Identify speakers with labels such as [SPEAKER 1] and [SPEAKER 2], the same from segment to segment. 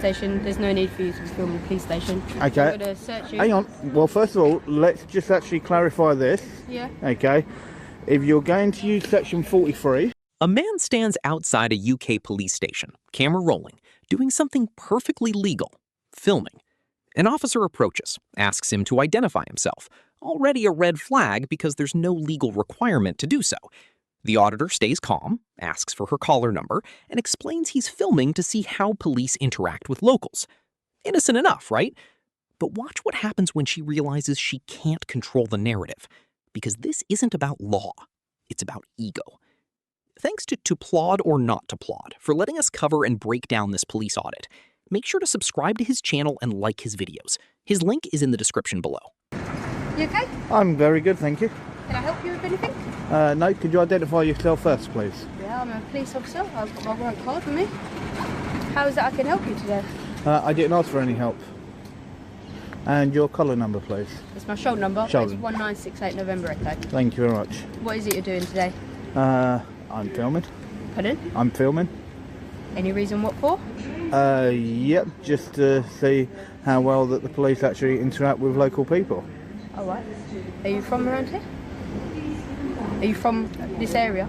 [SPEAKER 1] Station. There's no need for you to be filming the police station.
[SPEAKER 2] Okay.
[SPEAKER 1] I'm going to search you.
[SPEAKER 2] Hang on. Well, first of all, let's just actually clarify this.
[SPEAKER 1] Yeah.
[SPEAKER 2] Okay. If you're going to use section 43...
[SPEAKER 3] A man stands outside a UK police station, camera rolling, doing something perfectly legal, filming. An officer approaches, asks him to identify himself. Already a red flag because there's no legal requirement to do so. The auditor stays calm, asks for her caller number, and explains he's filming to see how police interact with locals. Innocent enough, right? But watch what happens when she realizes she can't control the narrative. Because this isn't about law, it's about ego. Thanks to Plaude or not to Plaude for letting us cover and break down this police audit. Make sure to subscribe to his channel and like his videos. His link is in the description below.
[SPEAKER 1] You okay?
[SPEAKER 2] I'm very good, thank you.
[SPEAKER 1] Can I help you with anything?
[SPEAKER 2] No, could you identify yourself first, please?
[SPEAKER 1] Yeah, I'm a police officer. I've got my warrant card with me. How is it I can help you today?
[SPEAKER 2] I didn't ask for any help. And your collar number, please.
[SPEAKER 1] It's my shoulder number.
[SPEAKER 2] Shoulder.
[SPEAKER 1] It's 1968 November Echo.
[SPEAKER 2] Thank you very much.
[SPEAKER 1] What is it you're doing today?
[SPEAKER 2] I'm filming.
[SPEAKER 1] Pardon?
[SPEAKER 2] I'm filming.
[SPEAKER 1] Any reason what for?
[SPEAKER 2] Yep, just to see how well that the police actually interact with local people.
[SPEAKER 1] All right. Are you from around here? Are you from this area?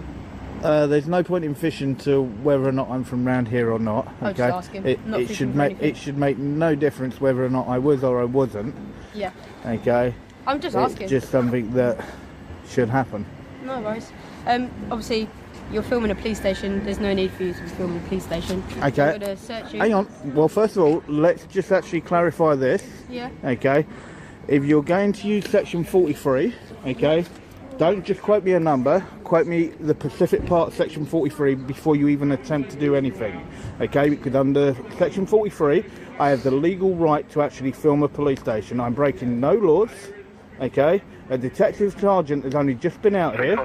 [SPEAKER 2] There's no point in fishing to whether or not I'm from round here or not.
[SPEAKER 1] I was just asking.
[SPEAKER 2] It should make no difference whether or not I was or I wasn't.
[SPEAKER 1] Yeah.
[SPEAKER 2] Okay.
[SPEAKER 1] I'm just asking.
[SPEAKER 2] It's just something that should happen.
[SPEAKER 1] No worries. Obviously, you're filming a police station. There's no need for you to be filming a police station.
[SPEAKER 2] Okay.
[SPEAKER 1] I'm going to search you.
[SPEAKER 2] Hang on. Well, first of all, let's just actually clarify this.
[SPEAKER 1] Yeah.
[SPEAKER 2] Okay. If you're going to use section 43, okay, don't just quote me a number, quote me the specific part of section 43 before you even attempt to do anything. Okay, because under section 43, I have the legal right to actually film a police station. I'm breaking no laws. Okay, a detective sergeant has only just been out here.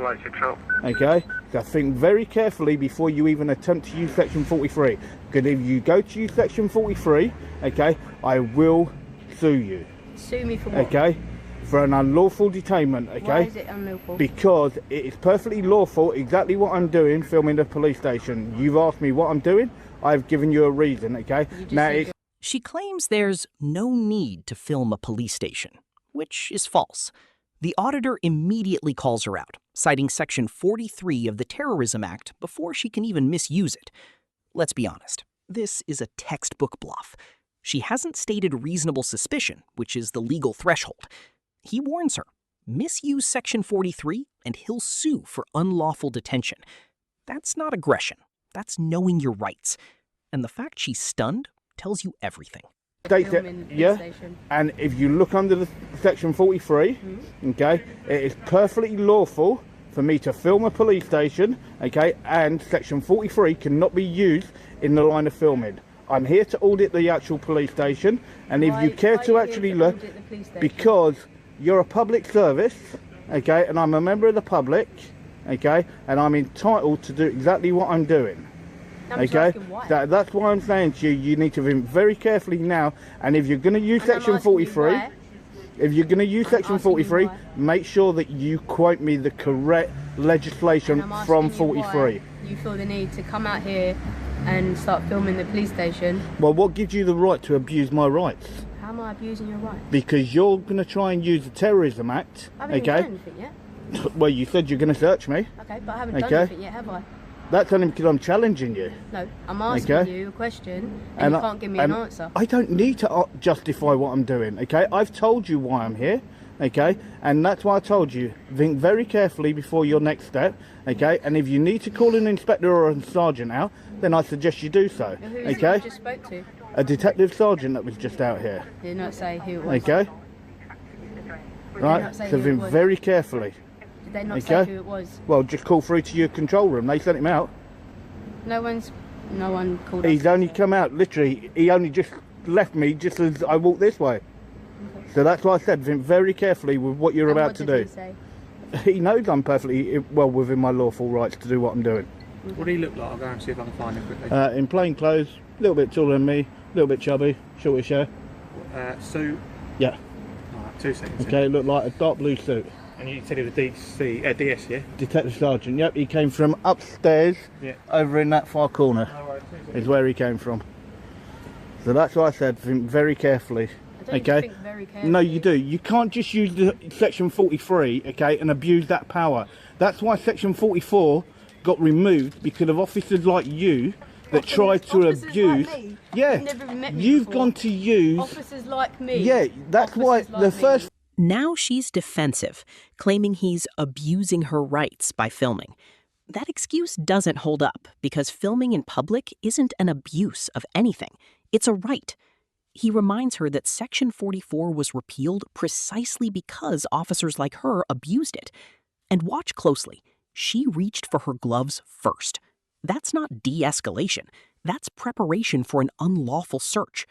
[SPEAKER 2] Okay, so think very carefully before you even attempt to use section 43. Because if you go to use section 43, okay, I will sue you.
[SPEAKER 1] Sue me for what?
[SPEAKER 2] Okay, for an unlawful detainment. Okay.
[SPEAKER 1] Why is it unlawful?
[SPEAKER 2] Because it is perfectly lawful, exactly what I'm doing, filming the police station. You've asked me what I'm doing. I've given you a reason. Okay. Now
[SPEAKER 3] She claims there's no need to film a police station, which is false. The auditor immediately calls her out, citing Section 43 of the Terrorism Act before she can even misuse it. Let's be honest, this is a textbook bluff. She hasn't stated reasonable suspicion, which is the legal threshold. He warns her, misuse Section 43 and he'll sue for unlawful detention. That's not aggression, that's knowing your rights. And the fact she's stunned tells you everything.
[SPEAKER 2] Yeah, and if you look under the section 43, okay, it is perfectly lawful for me to film a police station, okay, and section 43 cannot be used in the line of filming. I'm here to audit the actual police station, and if you care to actually look, because you're a public service, okay, and I'm a member of the public, okay, and I'm entitled to do exactly what I'm doing. Okay, that's why I'm saying to you, you need to think very carefully now. And if you're going to use section 43, make sure that you quote me the correct legislation from 43.
[SPEAKER 1] You feel the need to come out here and start filming the police station?
[SPEAKER 2] Well, what gives you the right to abuse my rights?
[SPEAKER 1] How am I abusing your rights?
[SPEAKER 2] Because you're going to try and use the Terrorism Act.
[SPEAKER 1] I haven't even done anything yet.
[SPEAKER 2] Well, you said you're going to search me.
[SPEAKER 1] Okay, but I haven't done anything yet, have I?
[SPEAKER 2] That's only because I'm challenging you.
[SPEAKER 1] No, I'm asking you a question and you can't give me an answer.
[SPEAKER 2] I don't need to justify what I'm doing, okay? I've told you why I'm here, okay? And that's why I told you, think very carefully before your next step, okay? And if you need to call an inspector or a sergeant out, then I suggest you do so,
[SPEAKER 1] Who
[SPEAKER 2] okay?
[SPEAKER 1] You just spoke to?
[SPEAKER 2] A detective sergeant that was just out here.
[SPEAKER 1] Did not say who it was.
[SPEAKER 2] Okay? Right, so think very carefully.
[SPEAKER 1] Did they not say who it was?
[SPEAKER 2] Well, just call through to your control room. They sent him out.
[SPEAKER 1] No one called.
[SPEAKER 2] He's only come out, literally, he only just left me just as I walked this way. Okay. So that's why I said, think very carefully with what you're about to do.
[SPEAKER 1] What did he say?
[SPEAKER 2] He knows I'm perfectly well within my lawful rights to do what I'm doing.
[SPEAKER 4] What do he look like? I'll go and see if I can find him quickly.
[SPEAKER 2] In plain clothes, a little bit taller than me, a little bit chubby, shortish hair.
[SPEAKER 4] Suit?
[SPEAKER 2] Yeah.
[SPEAKER 4] Alright, 2 seconds.
[SPEAKER 2] Okay, looked like a dark blue suit.
[SPEAKER 4] And you said he was DS, yeah?
[SPEAKER 2] Detective Sergeant, yep, he came from upstairs, over in that far corner, is where he came from. So that's why I said think very carefully.
[SPEAKER 1] I don't think very carefully.
[SPEAKER 2] No, you do. You can't just use the section 43, okay, and abuse that power. That's why section 44 got removed, because of officers like you that tried to abuse.
[SPEAKER 1] Like me.
[SPEAKER 2] Yeah,
[SPEAKER 1] You've never met me
[SPEAKER 2] you've
[SPEAKER 1] before.
[SPEAKER 2] gone to use.
[SPEAKER 1] Officers like me.
[SPEAKER 2] Yeah, that's why
[SPEAKER 1] Officers like
[SPEAKER 2] the
[SPEAKER 1] me.
[SPEAKER 2] first.
[SPEAKER 3] Now she's defensive, claiming he's abusing her rights by filming. That excuse doesn't hold up, because filming in public isn't an abuse of anything. It's a right. He reminds her that Section 44 was repealed precisely because officers like her abused it. And watch closely. She reached for her gloves first. That's not de-escalation. That's preparation for an unlawful search.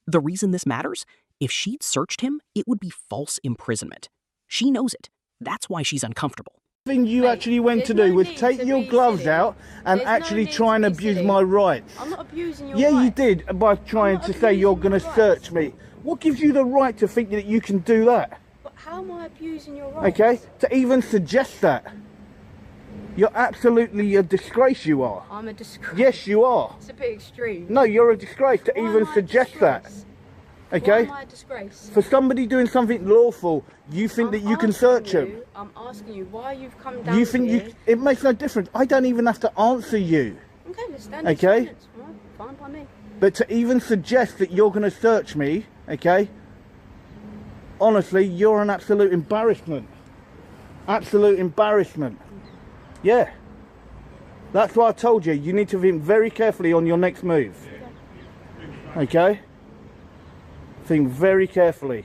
[SPEAKER 3] The reason this matters? If she'd searched him, it would be false imprisonment. She knows it. That's why she's uncomfortable.
[SPEAKER 2] Thing you actually went to do was take your gloves out and actually try and abuse my rights.
[SPEAKER 1] I'm not abusing your
[SPEAKER 2] Yeah,
[SPEAKER 1] rights.
[SPEAKER 2] you did, by trying to say you're going to search me. What gives you the right to think that you can do that?
[SPEAKER 1] But how am I abusing your rights?
[SPEAKER 2] Okay, to even suggest that. You're absolutely a disgrace, you are.
[SPEAKER 1] I'm a disgrace.
[SPEAKER 2] Yes, you are.
[SPEAKER 1] It's a bit extreme.
[SPEAKER 2] No, you're a disgrace to
[SPEAKER 1] Why
[SPEAKER 2] even
[SPEAKER 1] am I a
[SPEAKER 2] suggest that.
[SPEAKER 1] disgrace?
[SPEAKER 2] Okay?
[SPEAKER 1] Why am I a disgrace?
[SPEAKER 2] For somebody doing something lawful, you think that you can search him.
[SPEAKER 1] I'm asking you why you've come down
[SPEAKER 2] You think
[SPEAKER 1] here.
[SPEAKER 2] it makes no difference. I don't even have to answer you.
[SPEAKER 1] Okay, let's stand
[SPEAKER 2] Okay.
[SPEAKER 1] in silence. Right, fine by me.
[SPEAKER 2] But to even suggest that you're going to search me, okay? Honestly, you're an absolute embarrassment. Absolute embarrassment. Yeah. That's why I told you, you need to think very carefully on your next move. Okay? Think very carefully.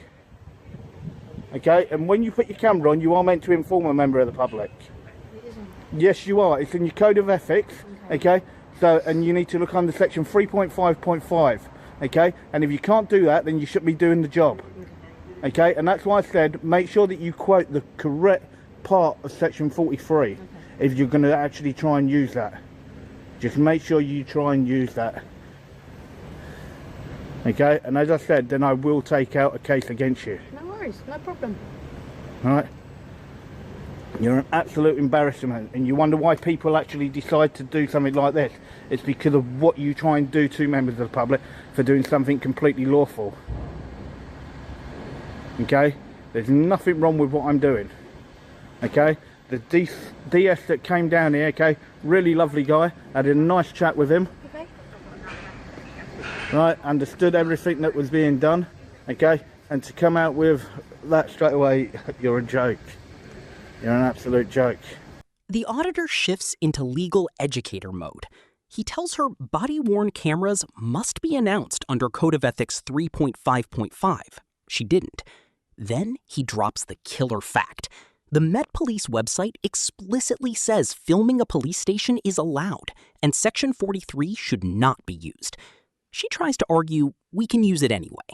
[SPEAKER 2] Okay? And when you put your camera on, you are meant to inform a member of the public.
[SPEAKER 1] It isn't.
[SPEAKER 2] Yes, you are. It's in your code of ethics. Okay? So, and you need to look under section 3.5.5. Okay? And if you can't do that, then you shouldn't be doing the job. Okay? And that's why I said, make sure that you quote the correct part of section 43. If you're going to actually try and use that. Just make sure you try and use that. Okay? And as I said, then I will take out a case against you.
[SPEAKER 1] No worries, no problem.
[SPEAKER 2] Alright? You're an absolute embarrassment, and you wonder why people actually decide to do something like this. It's because of what you try and do to members of the public for doing something completely lawful. Okay? There's nothing wrong with what I'm doing. Okay? The DS that came down here, okay, really lovely guy. Had a nice chat with him.
[SPEAKER 1] Okay.
[SPEAKER 2] Right, understood everything that was being done. Okay? And to come out with that straight away, you're a joke. You're an absolute joke.
[SPEAKER 3] The auditor shifts into legal educator mode. He tells her body-worn cameras must be announced under Code of Ethics 3.5.5. She didn't. Then he drops the killer fact. The Met Police website explicitly says filming a police station is allowed, and Section 43 should not be used. She tries to argue we can use it anyway.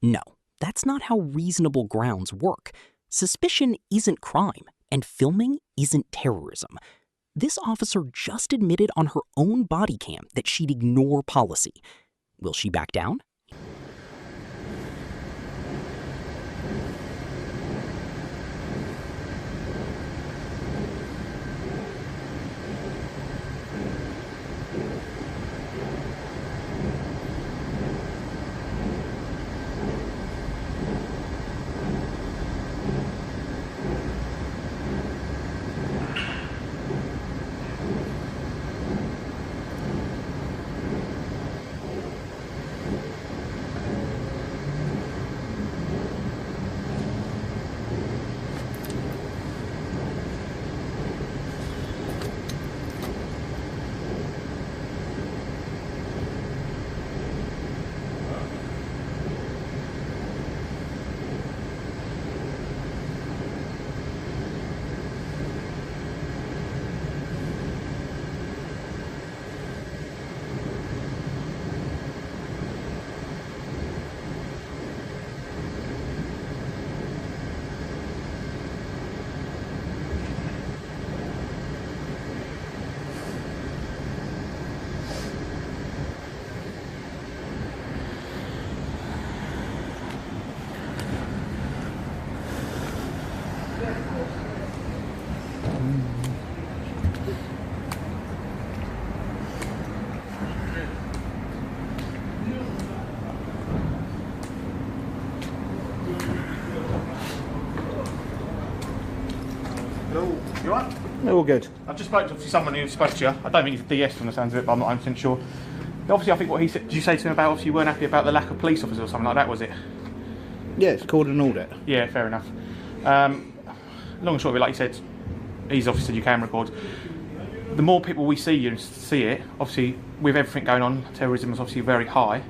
[SPEAKER 3] No, that's not how reasonable grounds work. Suspicion isn't crime, and filming isn't terrorism. This officer just admitted on her own body cam that she'd ignore policy. Will she back down?
[SPEAKER 4] You alright?
[SPEAKER 2] All good.
[SPEAKER 4] I've just spoke to someone who spoke to you. I don't think he's a DS from the sounds of it, but I'm not 100% sure. Obviously, I think what he said, did you say to him about obviously you weren't happy about the lack of police officers or something like that, was it?
[SPEAKER 2] Yeah, it's called an audit.
[SPEAKER 4] Yeah, fair enough. Long and short of it, like you said, he's obviously said you can record. The more people we see you and see it, obviously with everything going on, terrorism is obviously very high,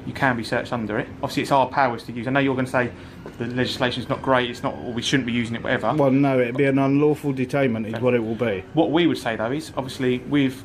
[SPEAKER 4] you can be searched under it. Obviously it's our powers to use. I know you're going to say the legislation's not great, it's not, or we shouldn't be using it, whatever.
[SPEAKER 2] Well, no, it'd be an unlawful detainment is what it will be.
[SPEAKER 4] What we would say though is, obviously with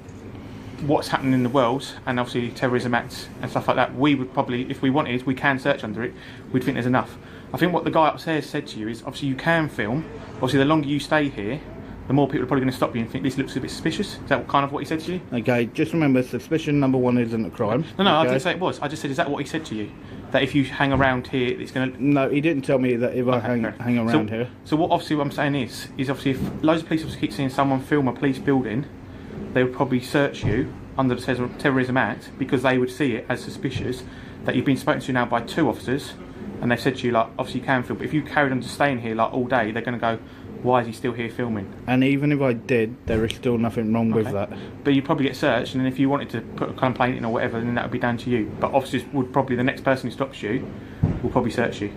[SPEAKER 4] what's happening in the world, and obviously terrorism acts and stuff like that, we would probably, if we wanted, we can search under it, we'd think there's enough. I think what the guy upstairs said to you is, obviously you can film, obviously the longer you stay here, the more people are probably going to stop you and think this looks a bit suspicious. Is that kind of what he said to you?
[SPEAKER 2] Okay, just remember, suspicion number one isn't a crime.
[SPEAKER 4] No, okay?
[SPEAKER 2] Okay?
[SPEAKER 4] I didn't say it was. I just said, is that what he said to you? That if you hang around here, it's going to...
[SPEAKER 2] No, he didn't tell me that if I hang around here.
[SPEAKER 4] So what obviously what I'm saying is obviously if loads of police officers keep seeing someone film a police building, they would probably search you under the Terrorism Act because they would see it as suspicious that you've been spoken to now by 2 officers and they've said to you, like, obviously you can film, but if you carried on to staying here like all day, they're going to go, why is he still here filming?
[SPEAKER 2] And even if I did, there is still nothing wrong with that.
[SPEAKER 4] But you'd probably get searched, and then if you wanted to put a complaint in or whatever, then that would be down to you. But officers would probably, the next person who stops you will probably search you.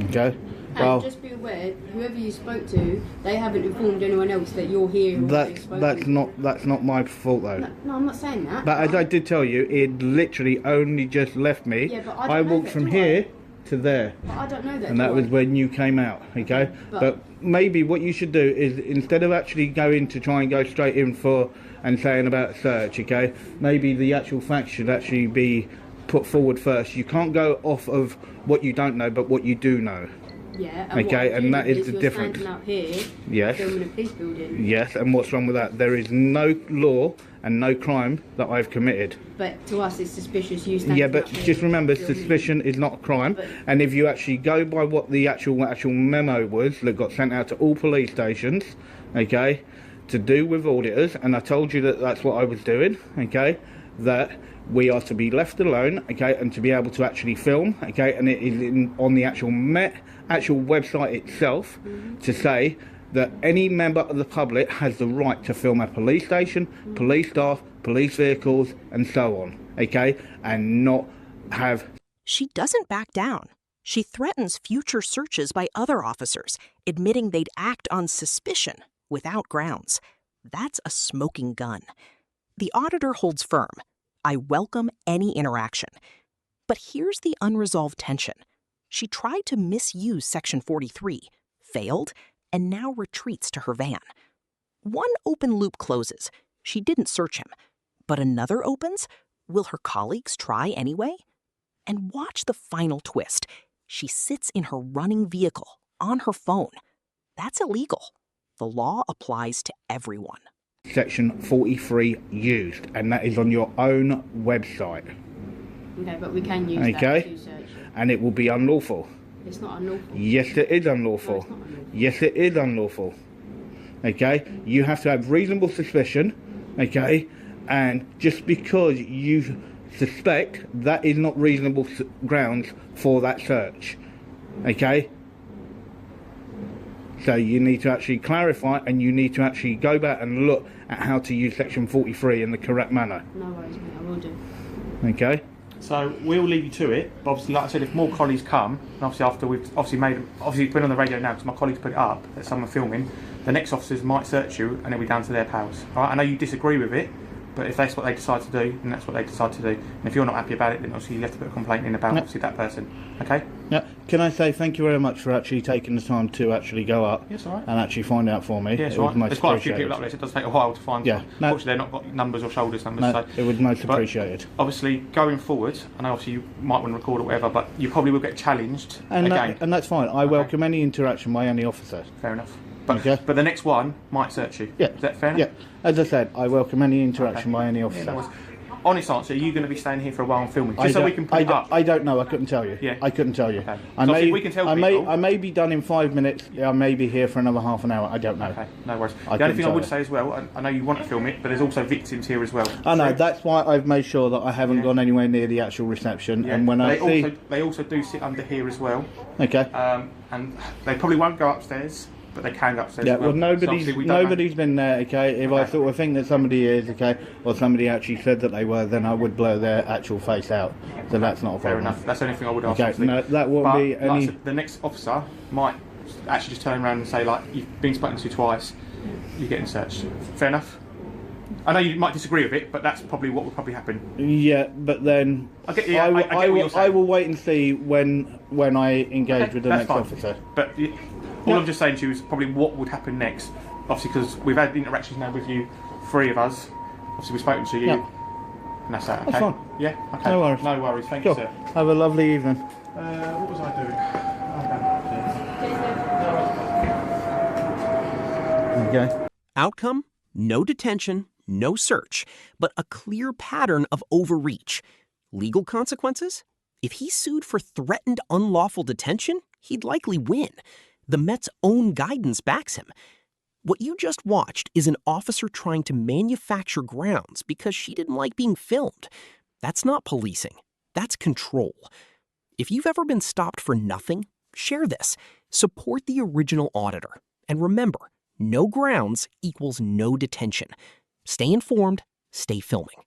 [SPEAKER 2] Okay.
[SPEAKER 1] And
[SPEAKER 2] Well,
[SPEAKER 1] just be aware, whoever you spoke to, they haven't informed anyone else that you're here. Or
[SPEAKER 2] that's not my fault though.
[SPEAKER 1] No, I'm not saying that.
[SPEAKER 2] But as I did tell you, it literally only just left me.
[SPEAKER 1] Yeah, but I
[SPEAKER 2] I
[SPEAKER 1] don't know
[SPEAKER 2] walked
[SPEAKER 1] that,
[SPEAKER 2] from
[SPEAKER 1] do
[SPEAKER 2] here to there.
[SPEAKER 1] But I don't know that.
[SPEAKER 2] And that was when you came out, okay? But maybe what you should do is, instead of actually going to try and go straight in for and saying about search, okay, maybe the actual facts should actually be put forward first. You can't go off of what you don't know, but what you do know.
[SPEAKER 1] Yeah. And
[SPEAKER 2] okay, and that is the
[SPEAKER 1] you're
[SPEAKER 2] difference.
[SPEAKER 1] Standing up here,
[SPEAKER 2] yes.
[SPEAKER 1] filming a police building.
[SPEAKER 2] Yes, and what's wrong with that? There is no law and no crime that I've committed.
[SPEAKER 1] But to us, it's suspicious. You standing
[SPEAKER 2] Yeah, but
[SPEAKER 1] up here
[SPEAKER 2] just remember,
[SPEAKER 1] filming.
[SPEAKER 2] suspicion is not a crime.
[SPEAKER 1] But
[SPEAKER 2] and if you actually go by what the actual memo was that got sent out to all police stations, okay, to do with auditors, and I told you that that's what I was doing, okay, that we are to be left alone, okay, and to be able to actually film, okay, and it is on the actual actual website itself to say that any member of the public has the right to film a police station, police staff, police vehicles, and so on, okay, and not have...
[SPEAKER 5] She doesn't back down. She threatens future searches by other officers, admitting they'd act on suspicion without grounds. That's a smoking gun. The auditor holds firm. I welcome any interaction. But here's the unresolved tension. She tried to misuse Section 43, failed, and now retreats to her van. One open loop closes. She didn't search him. But another opens? Will her colleagues try anyway? And watch the final twist. She sits in her running vehicle, on her phone. That's illegal. The law applies to everyone.
[SPEAKER 2] Section 43 used, and that is on your own website.
[SPEAKER 1] Okay, but we can use that to search.
[SPEAKER 2] And it will be unlawful.
[SPEAKER 1] It's not unlawful.
[SPEAKER 2] Yes, it is unlawful.
[SPEAKER 1] No, it's not unlawful.
[SPEAKER 2] Yes, it is unlawful. Okay, you have to have reasonable suspicion. Okay, and just because you suspect, that is not reasonable grounds for that search. Okay. So you need to actually clarify, and you need to actually go back and look at how to use Section 43 in the correct manner.
[SPEAKER 1] No worries, mate. I will do.
[SPEAKER 2] Okay.
[SPEAKER 4] So we'll leave you to it. But obviously, like I said, if more colleagues come, and obviously after we've obviously it's been on the radio now because my colleagues put it up that someone filming, the next officers might search you, and it'll be down to their powers. All right. I know you disagree with it, but if that's what they decide to do, then that's what they decide to do. And if you're not happy about it, then obviously you have to put a complaint in about obviously that person. Okay.
[SPEAKER 2] Yeah. Can I say thank you very much for actually taking the time to actually go up
[SPEAKER 4] Yes, all right.
[SPEAKER 2] and actually find out for me.
[SPEAKER 4] Yeah, it's
[SPEAKER 2] It
[SPEAKER 4] all
[SPEAKER 2] was
[SPEAKER 4] right.
[SPEAKER 2] most
[SPEAKER 4] There's quite a few
[SPEAKER 2] appreciated.
[SPEAKER 4] people up there, so it does take a while to find.
[SPEAKER 2] Yeah, no.
[SPEAKER 4] Unfortunately, they've not got numbers or shoulders numbers.
[SPEAKER 2] No,
[SPEAKER 4] so.
[SPEAKER 2] it was most
[SPEAKER 4] But
[SPEAKER 2] appreciated.
[SPEAKER 4] Obviously, going forward, and obviously you might want to record or whatever, but you probably will get challenged again.
[SPEAKER 2] And that's fine. I welcome any interaction by any officer.
[SPEAKER 4] Fair enough. But,
[SPEAKER 2] Okay.
[SPEAKER 4] but the next one might search you.
[SPEAKER 2] Yeah.
[SPEAKER 4] Is that fair enough?
[SPEAKER 2] Yeah. As I said, I welcome any interaction by any
[SPEAKER 4] Yeah,
[SPEAKER 2] officer.
[SPEAKER 4] no worries. Honest answer, are you going to be staying here for a while and filming? Just so we can put it up.
[SPEAKER 2] I don't know. I couldn't tell you.
[SPEAKER 4] Yeah.
[SPEAKER 2] I couldn't tell you.
[SPEAKER 4] Okay.
[SPEAKER 2] I
[SPEAKER 4] So
[SPEAKER 2] may.
[SPEAKER 4] obviously we can tell
[SPEAKER 2] I
[SPEAKER 4] people.
[SPEAKER 2] may be done in 5 minutes. I may be here for another half an hour. I don't know.
[SPEAKER 4] Okay, no worries.
[SPEAKER 2] I
[SPEAKER 4] The only
[SPEAKER 2] couldn't
[SPEAKER 4] thing I
[SPEAKER 2] tell
[SPEAKER 4] would
[SPEAKER 2] you.
[SPEAKER 4] say as well, I know you want to film it, but there's also victims here as well.
[SPEAKER 2] I know.
[SPEAKER 4] So-
[SPEAKER 2] That's why I've made sure that I haven't gone anywhere near the actual reception.
[SPEAKER 4] Yeah,
[SPEAKER 2] And when
[SPEAKER 4] but
[SPEAKER 2] I see,
[SPEAKER 4] they also do sit under here as well.
[SPEAKER 2] okay,
[SPEAKER 4] And they probably won't go upstairs, but they can go upstairs.
[SPEAKER 2] Yeah,
[SPEAKER 4] as
[SPEAKER 2] well,
[SPEAKER 4] So obviously we don't know.
[SPEAKER 2] nobody's been there, okay? If I
[SPEAKER 4] Okay.
[SPEAKER 2] sort of think that somebody is, okay, or somebody actually said that they were, then I would blur their actual face out. So that's not a
[SPEAKER 4] Fair
[SPEAKER 2] problem.
[SPEAKER 4] enough. That's the only thing I would ask.
[SPEAKER 2] Okay,
[SPEAKER 4] obviously.
[SPEAKER 2] no, that won't
[SPEAKER 4] But,
[SPEAKER 2] be
[SPEAKER 4] like I
[SPEAKER 2] any...
[SPEAKER 4] said, the next officer might actually just turn around and say, like, you've been spoken to twice, you're getting searched. Fair enough? I know you might disagree with it, but that's probably what will probably happen.
[SPEAKER 2] Yeah, but then
[SPEAKER 4] I get what you're
[SPEAKER 2] I
[SPEAKER 4] saying.
[SPEAKER 2] will wait and see when I engage with the
[SPEAKER 4] That's
[SPEAKER 2] next
[SPEAKER 4] fine.
[SPEAKER 2] officer.
[SPEAKER 4] But all I'm just saying to you is probably what would happen next. Obviously, because we've had interactions now with you, 3 of us. Obviously, we've spoken to you.
[SPEAKER 2] Yeah.
[SPEAKER 4] And that's that, okay?
[SPEAKER 2] That's fine.
[SPEAKER 4] Yeah? Okay.
[SPEAKER 2] No worries.
[SPEAKER 4] No worries. Thank
[SPEAKER 2] Sure.
[SPEAKER 4] you, sir.
[SPEAKER 2] Have a lovely evening.
[SPEAKER 4] What was I doing?
[SPEAKER 2] Okay.
[SPEAKER 5] Outcome? No detention, no search, but a clear pattern of overreach. Legal consequences? If he sued for threatened unlawful detention, he'd likely win. The Met's own guidance backs him. What you just watched is an officer trying to manufacture grounds because she didn't like being filmed. That's not policing. That's control. If you've ever been stopped for nothing, share this. Support the original auditor. And remember, no grounds equals no detention. Stay informed, stay filming.